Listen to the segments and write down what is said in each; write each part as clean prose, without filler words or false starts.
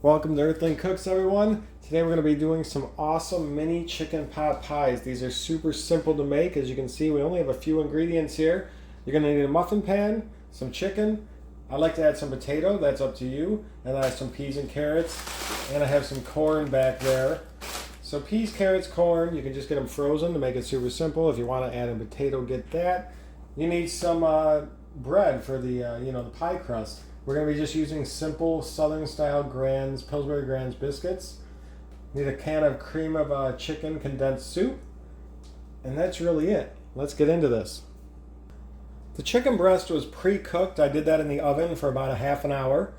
Welcome to Earthling Cooks, everyone. Today we're going to be doing some awesome mini chicken pot pies. These are super simple to make. As you can see, we only have a few ingredients here. You're going to need a muffin pan, some chicken. I like to add some potato, that's up to you. And I have some peas and carrots. And I have some corn back there. So peas, carrots, corn, you can just get them frozen to make it super simple. If you want to add a potato, get that. You need some bread for the pie crust. We're going to be just using simple Southern style Grands, Pillsbury Grands biscuits. Need a can of cream of chicken condensed soup. And that's really it. Let's get into this. The chicken breast was pre-cooked. I did that in the oven for about a half an hour.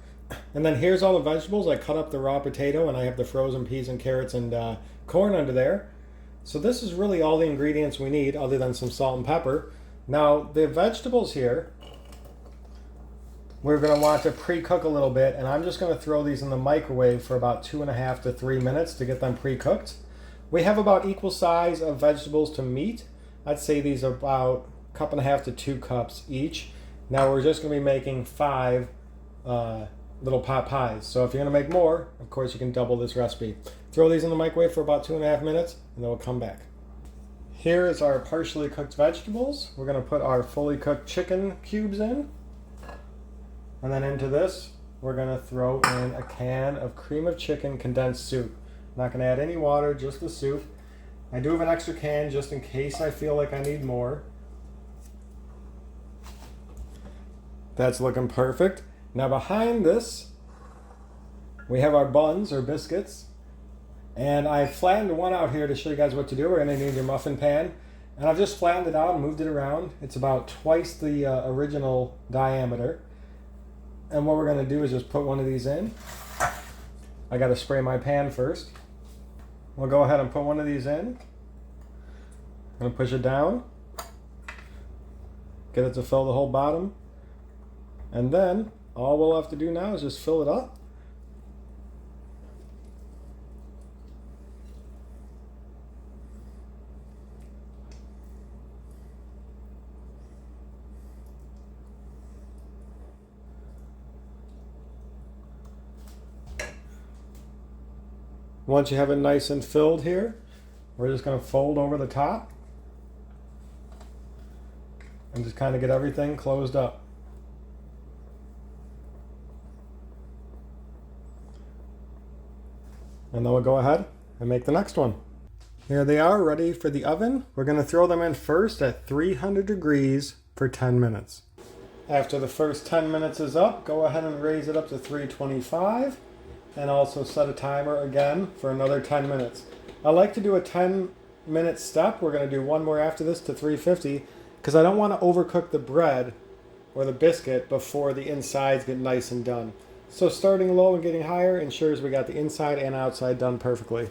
And then here's all the vegetables. I cut up the raw potato and I have the frozen peas and carrots and corn under there. So this is really all the ingredients we need other than some salt and pepper. Now the vegetables here, we're going to want to pre-cook a little bit, and I'm just going to throw these in the microwave for about 2.5 to 3 minutes to get them pre-cooked. We have about equal size of vegetables to meat. I'd say these are about 1.5 cups to 2 cups each. Now we're just going to be making 5 little pot pies. So if you're going to make more, of course you can double this recipe. Throw these in the microwave for about 2.5 minutes, and then we'll come back. Here is our partially cooked vegetables. We're going to put our fully cooked chicken cubes in. And then into this, we're going to throw in a can of cream of chicken condensed soup. I'm not going to add any water, just the soup. I do have an extra can just in case I feel like I need more. That's looking perfect. Now behind this, we have our buns or biscuits. And I flattened one out here to show you guys what to do. We're going to need your muffin pan. And I've just flattened it out and moved it around. It's about twice the original diameter. And what we're going to do is just put one of these in. I got to spray my pan first. We'll go ahead and put one of these in. I'm going to push it down. Get it to fill the whole bottom. And then all we'll have to do now is just fill it up. Once you have it nice and filled here, we're just going to fold over the top and just kind of get everything closed up. And then we'll go ahead and make the next one. Here they are, ready for the oven. We're going to throw them in first at 300 degrees for 10 minutes. After the first 10 minutes is up, go ahead and raise it up to 325. And also set a timer again for another 10 minutes. I like to do a 10-minute step. We're going to do one more after this to 350 because I don't want to overcook the bread or the biscuit before the insides get nice and done. So starting low and getting higher ensures we got the inside and outside done perfectly.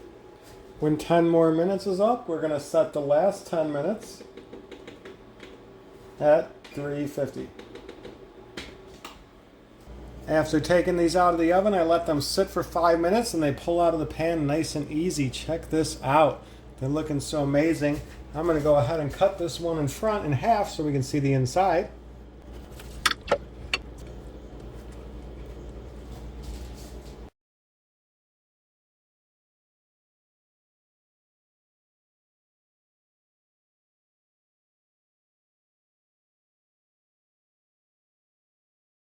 When 10 more minutes is up, we're going to set the last 10 minutes at 350. After taking these out of the oven, I let them sit for 5 minutes and they pull out of the pan nice and easy. Check this out. They're looking so amazing. I'm going to go ahead and cut this one in front in half so we can see the inside.